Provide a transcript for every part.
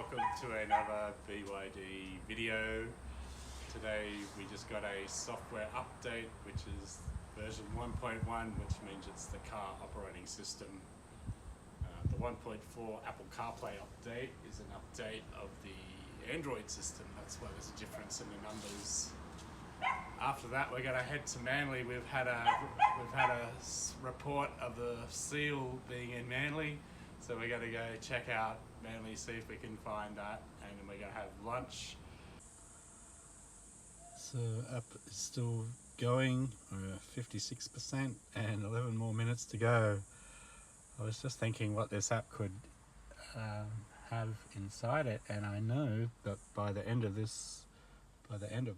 welcome to another BYD video. Today we just got a software update, which is version 1.1, which means it's the car operating system. The 1.4 Apple CarPlay update is an update of the Android system. That's why there's a difference in the numbers. After that, we're going to head to Manly. We've had a report of the seal being in Manly, so we're going to go check out Manly, see if we can find that, and then we're going to have lunch. So app is still going, we're 56% and 11 more minutes to go. I was just thinking what this app could have inside it, and I know that by the end of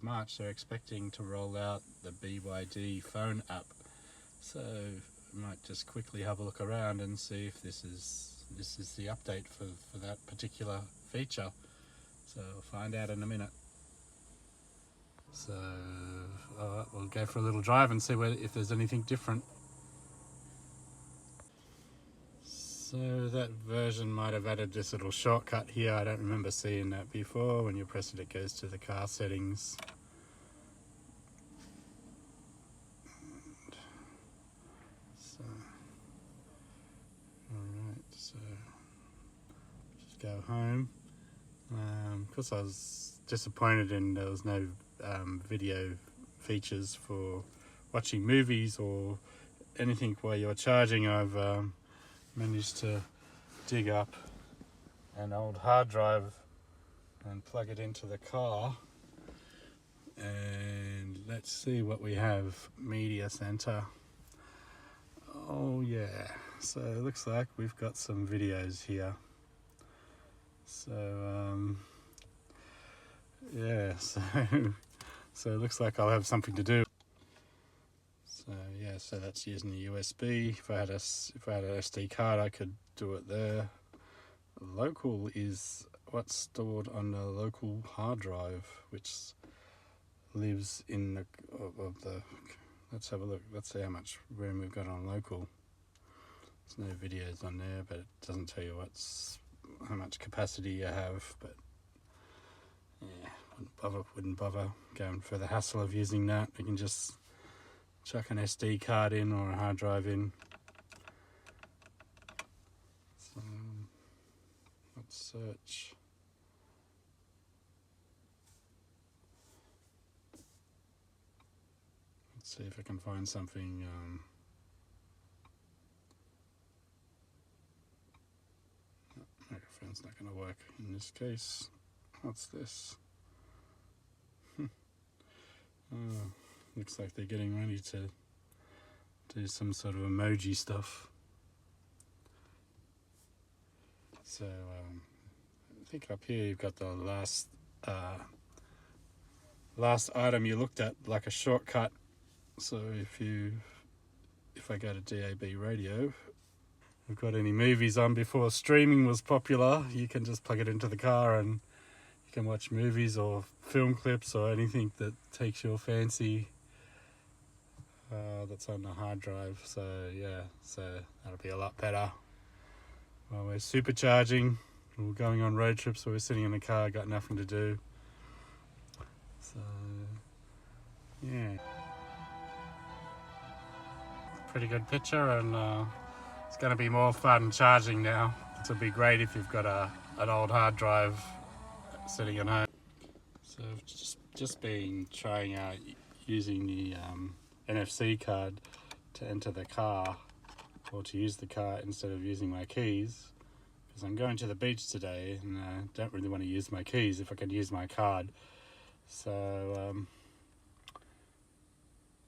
March they're expecting to roll out the BYD phone app. So I might just quickly have a look around and see if this is the update for that particular feature. So we'll find out in a minute. So we'll go for a little drive and see if there's anything different. So that version might have added this little shortcut here. I don't remember seeing that before. When you press it, it goes to the car settings. So, alright, so just go home. Of course, I was disappointed in there was no video features for watching movies or anything while you're charging. I've managed to dig up an old hard drive and plug it into the car, and let's see what we have. Media center. Oh yeah, so it looks like we've got some videos here. So yeah, so it looks like I'll have something to do. So yeah, so that's using the USB. If I had an SD card, I could do it there. Local is what's stored on the local hard drive, which lives in the Let's have a look. Let's see how much room we've got on local. There's no videos on there, but it doesn't tell you how much capacity you have. But yeah, wouldn't bother going for the hassle of using that. We can just chuck an SD card in or a hard drive in. So let's search. Let's see if I can find something. Microphone's not going to work in this case. What's this? Oh, looks like they're getting ready to do some sort of emoji stuff. So I think up here you've got the last item you looked at, like a shortcut. So if I go to DAB radio, we've got any movies on before streaming was popular, you can just plug it into the car and you can watch movies or film clips or anything that takes your fancy that's on the hard drive. So yeah, so that'll be a lot better while we're supercharging. We're going on road trips, so we're sitting in the car, got nothing to do. So yeah, pretty good picture, and it's going to be more fun charging now. It'll be great if you've got an old hard drive sitting at home. So I've just been trying out using the NFC card to enter the car, or to use the car instead of using my keys, because I'm going to the beach today and I don't really want to use my keys if I can use my card. So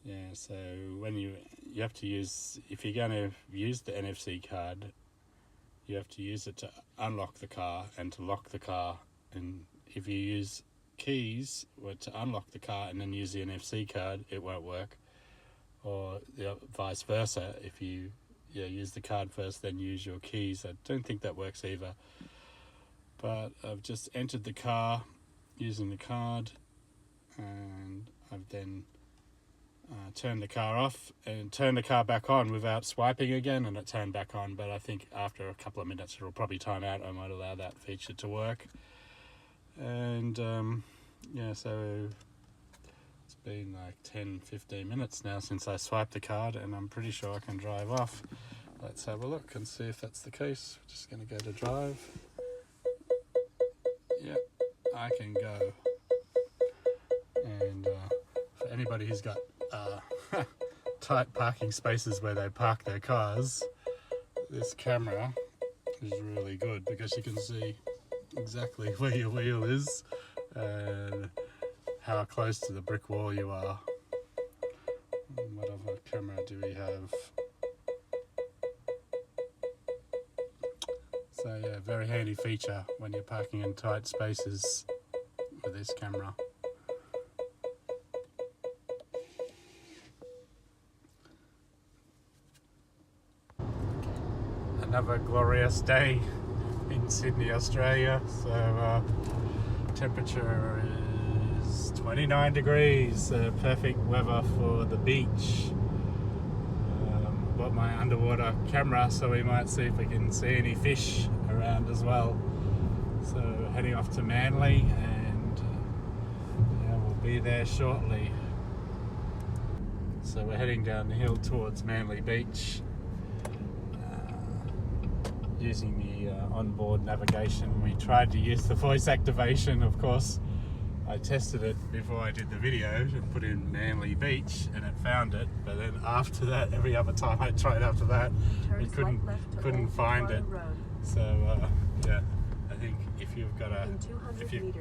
yeah, so when you have to use, if you're going to use the NFC card, you have to use it to unlock the car and to lock the car. And if you use keys to unlock the car and then use the NFC card, it won't work. Or vice versa, if you use the card first then use your keys. I don't think that works either. But I've just entered the car using the card, and I've then turned the car off and turned the car back on without swiping again, and it turned back on. But I think after a couple of minutes it'll probably time out. I might allow that feature to work. And yeah, so it's been like 10-15 minutes now since I swiped the card, and I'm pretty sure I can drive off. Let's have a look and see if that's the case. We're just going to go to drive. Yep, I can go. And for anybody who's got tight parking spaces where they park their cars, this camera is really good because you can see exactly where your wheel is and how close to the brick wall you are. And what other camera do we have? So yeah, very handy feature when you're parking in tight spaces with this camera. Another glorious day in Sydney, Australia. So temperature is 29 degrees, perfect weather for the beach. Got my underwater camera, so we might see if we can see any fish around as well. So heading off to Manly, and yeah, we'll be there shortly. So we're heading down the hill towards Manly Beach. Using the onboard navigation. We tried to use the voice activation, of course. I tested it before I did the video and put in Manly Beach, and it found it, but then after that, every other time I tried after that, it couldn't find it. So yeah, I think if you've got a if you've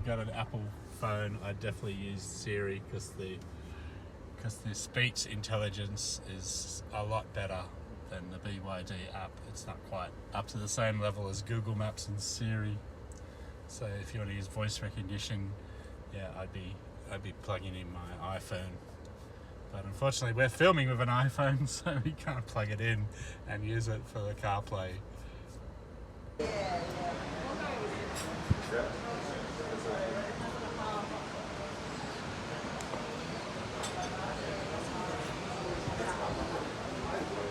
got an Apple phone, I'd definitely use Siri, because the speech intelligence is a lot better than the BYD app. It's not quite up to the same level as Google Maps and Siri. So if you want to use voice recognition, yeah, I'd be plugging in my iPhone. But unfortunately, we're filming with an iPhone, so we can't plug it in and use it for the CarPlay.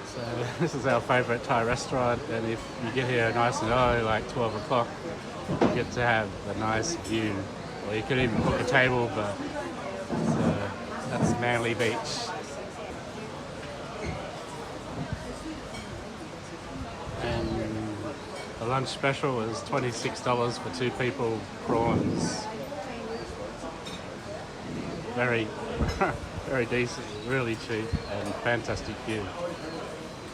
So this is our favourite Thai restaurant, and if you get here nice and early, like 12 o'clock, you get to have a nice view. Or you could even book a table, but that's Manly Beach. And the lunch special is $26 for 2 people, prawns. Very, very decent, really cheap, and fantastic view.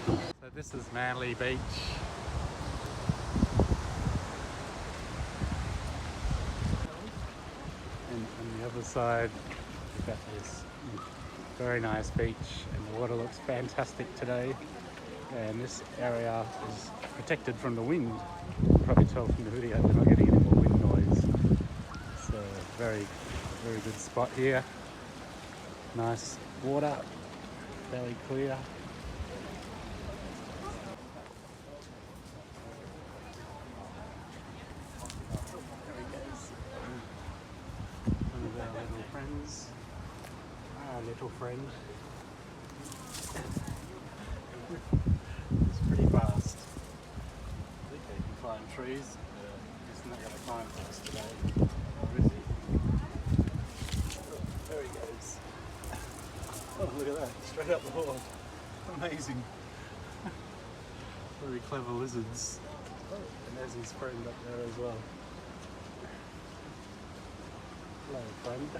So this is Manly Beach. And on the other side, we've got this very nice beach, and the water looks fantastic today. And this area is protected from the wind. You can probably tell from the video we're not getting any more wind noise. It's a very, very good spot here. Nice water, fairly clear. One of our little friends. Our little friend. It's pretty fast. I think they can climb trees. He's not going to climb fast today. Or is he? There he goes. Oh, look at that. Straight up the wall. Amazing. Very clever lizards. Oh, and there's his friend up there as well. Hello, friend. I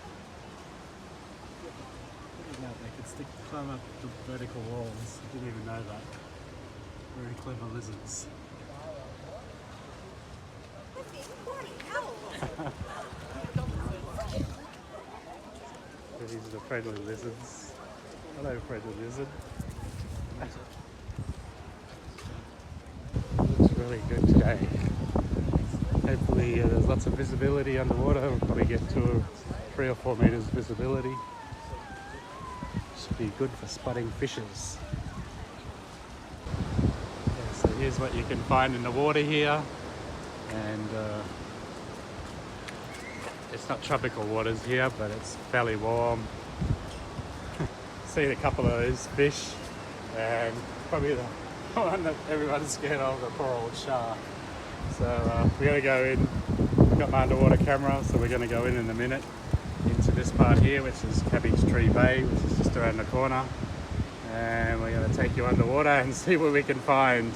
didn't know they could climb up the vertical walls. I didn't even know that. Very clever lizards. These are the friendly lizards. Hello, friendly lizard. Looks really good today. Hopefully there's lots of visibility underwater. We'll probably get to 3 or 4 meters visibility. Should be good for spotting fishes. Yeah, so here's what you can find in the water here. And it's not tropical waters here, but it's fairly warm. Seen a couple of those fish, and probably the one that everyone's scared of, the poor old shark. So we're going to go in. I've got my underwater camera, so we're going to go in a minute into this part here, which is Cabbage Tree Bay, which is just around the corner. And we're going to take you underwater and see what we can find.